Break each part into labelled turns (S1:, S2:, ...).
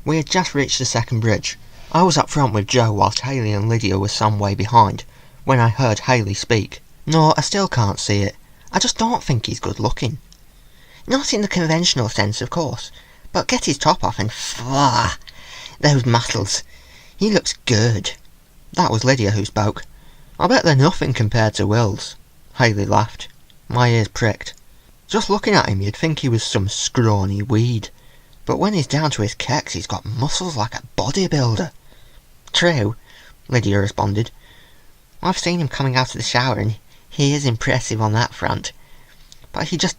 S1: We had just reached the second bridge. I was up front with Joe whilst Hayley and Lydia were some way behind, when I heard Hayley speak. No, I still can't see it. I just don't think he's good looking. Not in the conventional sense, of course, but get his top off and fwah, those muscles. He looks good. That was Lydia who spoke. I bet they're nothing compared to Will's. Hayley laughed. My ears pricked. Just looking at him you'd think he was some scrawny weed. But when he's down to his kecks he's got muscles like a bodybuilder. True, Lydia responded. I've seen him coming out of the shower and he is impressive on that front. But he just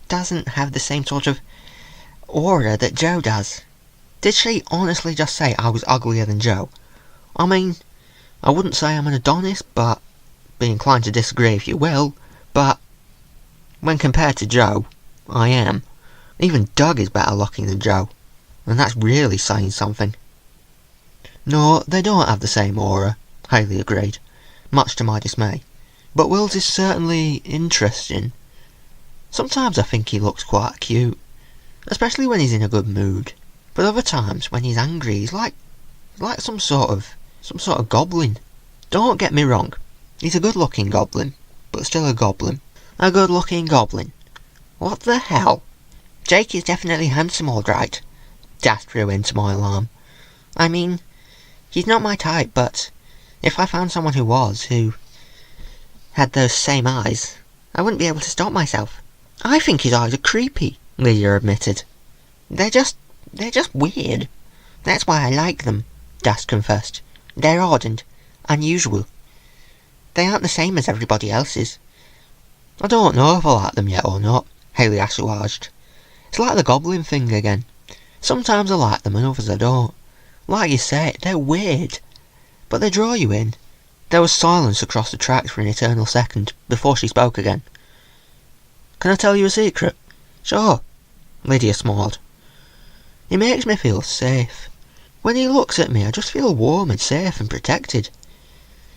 S1: doesn't have the same sort of aura that Joe does. Did she honestly just say I was uglier than Joe? I mean, I wouldn't say I'm an Adonis, but be inclined to disagree if you will, but when compared to Joe, I am. Even Doug is better looking than Joe, and that's really saying something. No, they don't have the same aura, Hayley agreed, much to my dismay. But Will's is certainly interesting. Sometimes I think he looks quite cute, especially when he's in a good mood. But other times, when he's angry, he's like some sort of goblin. Don't get me wrong, he's a good-looking goblin, but still a goblin. A good-looking goblin. What the hell? Jake is definitely handsome, all right. Das threw into my alarm. I mean, he's not my type, but if I found someone who had those same eyes, I wouldn't be able to stop myself. I think his eyes are creepy, Lydia admitted. They're just weird. That's why I like them, Das confessed. They're odd and unusual. They aren't the same as everybody else's. I don't know if I like them yet or not, Hayley assuaged. It's like the goblin thing again. Sometimes I like them and others I don't. Like you say, they're weird, but they draw you in. There was silence across the tracks for an eternal second before she spoke again. Can I tell you a secret? Sure, Lydia smiled. He makes me feel safe. When he looks at me I just feel warm and safe and protected.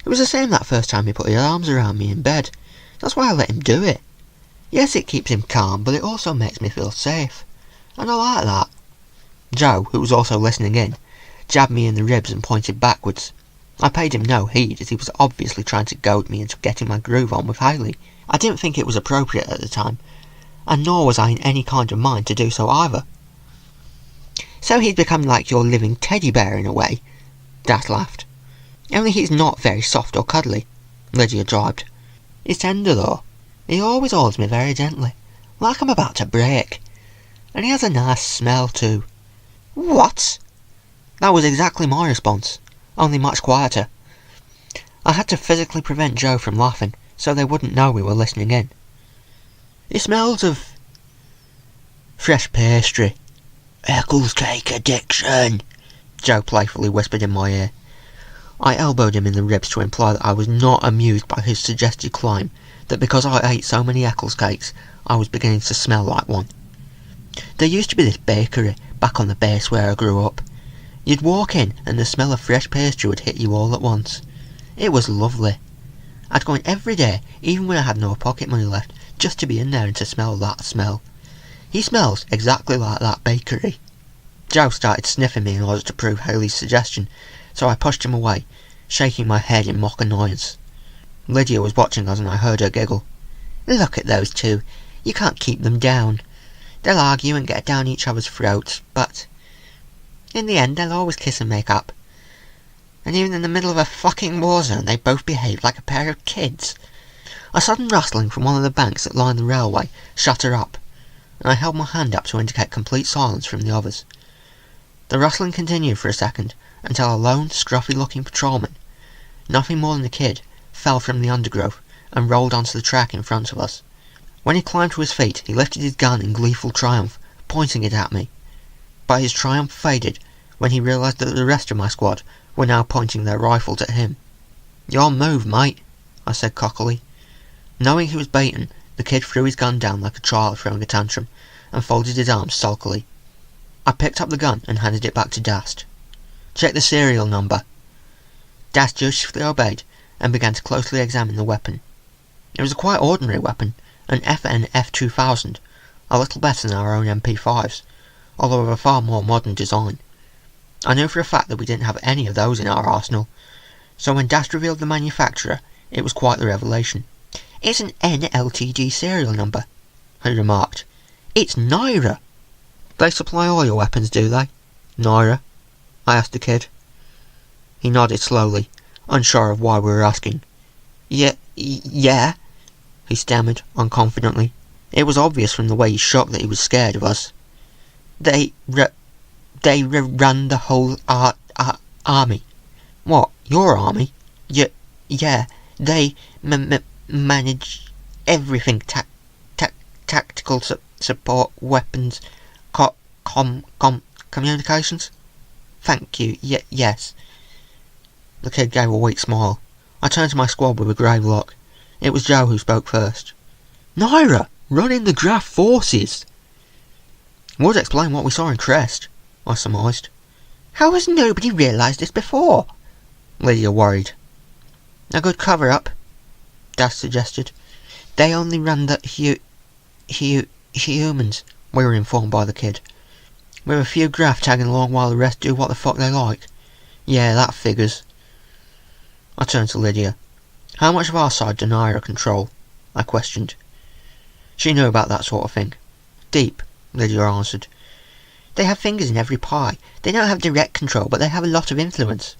S1: It was the same that first time he put his arms around me in bed. That's why I let him do it. Yes, it keeps him calm, but it also makes me feel safe. And I like that. Joe, who was also listening in, jabbed me in the ribs and pointed backwards. I paid him no heed, as he was obviously trying to goad me into getting my groove on with Hayley. I didn't think it was appropriate at the time, and nor was I in any kind of mind to do so either. So he's become like your living teddy bear in a way, Das laughed. Only he's not very soft or cuddly, Lydia jibed. He's tender though. He always holds me very gently, like I'm about to break. And he has a nice smell too. What? That was exactly my response, only much quieter. I had to physically prevent Joe from laughing, so they wouldn't know we were listening in. He smells of fresh pastry. Eccles cake addiction, Joe playfully whispered in my ear. I elbowed him in the ribs to imply that I was not amused by his suggested claim that because I ate so many Eccles cakes, I was beginning to smell like one. There used to be this bakery back on the base where I grew up. You'd walk in and the smell of fresh pastry would hit you all at once. It was lovely. I'd go in every day, even when I had no pocket money left, just to be in there and to smell that smell. He smells exactly like that bakery. Joe started sniffing me in order to prove Hayley's suggestion, so I pushed him away, shaking my head in mock annoyance. Lydia was watching us and I heard her giggle. Look at those two. You can't keep them down. They'll argue and get down each other's throats, but in the end they'll always kiss and make up. And even in the middle of a fucking war zone they both behave like a pair of kids. A sudden rustling from one of the banks that lined the railway shut her up, and I held my hand up to indicate complete silence from the others. The rustling continued for a second, until a lone, scruffy-looking patrolman, nothing more than a kid, fell from the undergrowth and rolled onto the track in front of us. When he climbed to his feet, he lifted his gun in gleeful triumph, pointing it at me. But his triumph faded when he realised that the rest of my squad were now pointing their rifles at him. Your move, mate, I said cockily. Knowing he was beaten, the kid threw his gun down like a child throwing a tantrum, and folded his arms sulkily. I picked up the gun and handed it back to Dast. Check the serial number. Dast dutifully obeyed, and began to closely examine the weapon. It was a quite ordinary weapon, an FN F2000, a little better than our own MP5s, although of a far more modern design. I knew for a fact that we didn't have any of those in our arsenal, so when Dast revealed the manufacturer, it was quite the revelation. "It's an NLTG serial number," he remarked. "It's Naira." "They supply all your weapons, do they, Naira?" I asked the kid. He nodded slowly, unsure of why we were asking. Yeah, he stammered, unconfidently. It was obvious from the way he shook that he was scared of us. They run the whole army." "What, your army?" Yeah, they manage everything, tactical support, weapons, communications." "Thank you, yes." The kid gave a weak smile. I turned to my squad with a grave look. It was Joe who spoke first. "Naira, running the Graf forces." "Would explain what we saw in Crest," I surmised. "How has nobody realised this before?" Lydia worried. "A good cover-up," Dast suggested. "They only run the humans," we were informed by the kid. "With a few Graf tagging along while the rest do what the fuck they like." "Yeah, that figures." I turned to Lydia. "How much of our side do Naira control?" I questioned. She knew about that sort of thing. "Deep," Lydia answered. "They have fingers in every pie. They don't have direct control, but they have a lot of influence."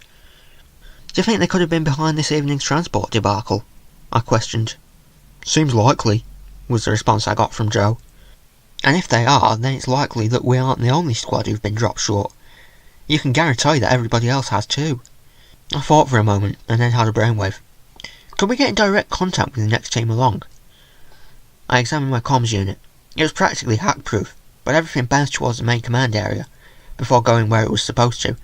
S1: "Do you think they could have been behind this evening's transport debacle?" I questioned. "Seems likely," was the response I got from Joe. "And if they are, then it's likely that we aren't the only squad who've been dropped short. You can guarantee that everybody else has too." I thought for a moment, and then had a brainwave. "Could we get in direct contact with the next team along?" I examined my comms unit. It was practically hack-proof, but everything bounced towards the main command area, before going where it was supposed to,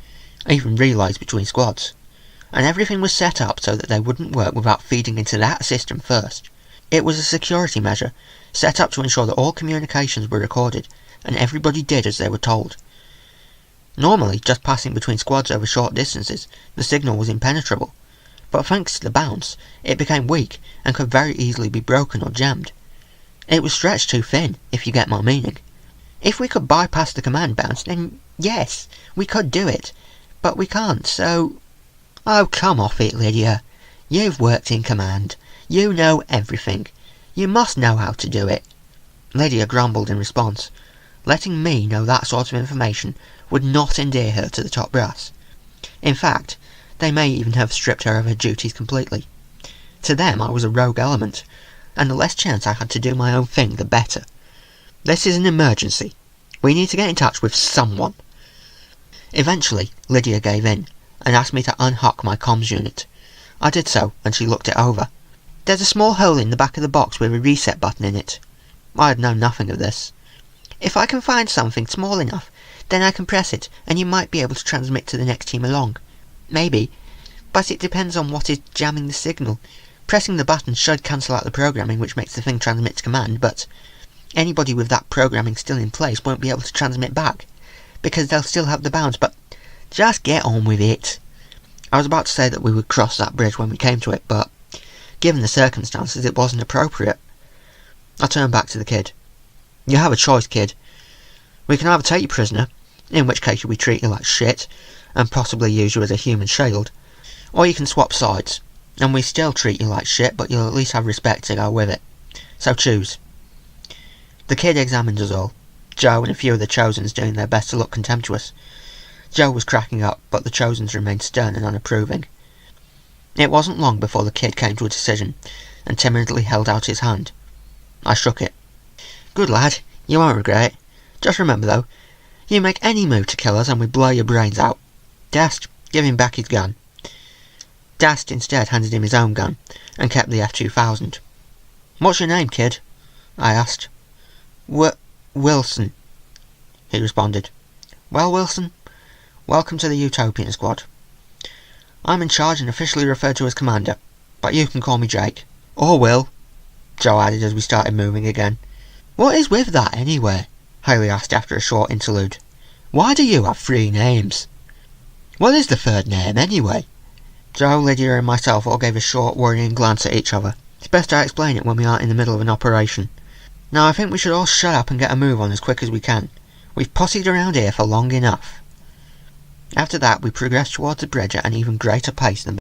S1: even relays between squads. And everything was set up so that they wouldn't work without feeding into that system first. It was a security measure, set up to ensure that all communications were recorded, and everybody did as they were told. Normally, just passing between squads over short distances, the signal was impenetrable, but thanks to the bounce, it became weak and could very easily be broken or jammed. It was stretched too thin, if you get my meaning. If we could bypass the command bounce, then yes, we could do it, but we can't, so... "Oh, come off it, Lydia. You've worked in command. You know everything. You must know how to do it." Lydia grumbled in response. Letting me know that sort of information would not endear her to the top brass. In fact, they may even have stripped her of her duties completely. To them I was a rogue element, and the less chance I had to do my own thing, the better. "This is an emergency. We need to get in touch with someone." Eventually, Lydia gave in, and asked me to unhook my comms unit. I did so, and she looked it over. "There's a small hole in the back of the box with a reset button in it." I had known nothing of this. "If I can find something small enough, then I can press it, and you might be able to transmit to the next team along. Maybe, but it depends on what is jamming the signal. Pressing the button should cancel out the programming which makes the thing transmit to command, but anybody with that programming still in place won't be able to transmit back, because they'll still have the bounce, but just get on with it." I was about to say that we would cross that bridge when we came to it, but given the circumstances it wasn't appropriate. I turned back to the kid. "You have a choice, kid. We can either take you prisoner, in which case we treat you like shit, and possibly use you as a human shield, or you can swap sides, and we still treat you like shit, but you'll at least have respect to go with it. So choose." The kid examined us all, Joe and a few of the Chosens doing their best to look contemptuous. Joe was cracking up, but the Chosens remained stern and unapproving. It wasn't long before the kid came to a decision, and timidly held out his hand. I shook it. "Good lad, you won't regret it. Just remember though, you make any move to kill us and we blow your brains out. Dast, give him back his gun." Dast instead handed him his own gun, and kept the F-2000. "What's your name, kid?" I asked. Wilson," he responded. "Well, Wilson, welcome to the Utopian Squad. I'm in charge and officially referred to as Commander, but you can call me Jake. Or Will," Joe added as we started moving again. "What is with that, anyway?" Haley asked after a short interlude. "Why do you have 3 names? What is the 3rd name, anyway?" Joe, Lydia and myself all gave a short, worrying glance at each other. It's best I explain it when we aren't in the middle of an operation. Now I think we should all shut up and get a move on as quick as we can. We've possied around here for long enough. After that we progressed towards the bridge at an even greater pace than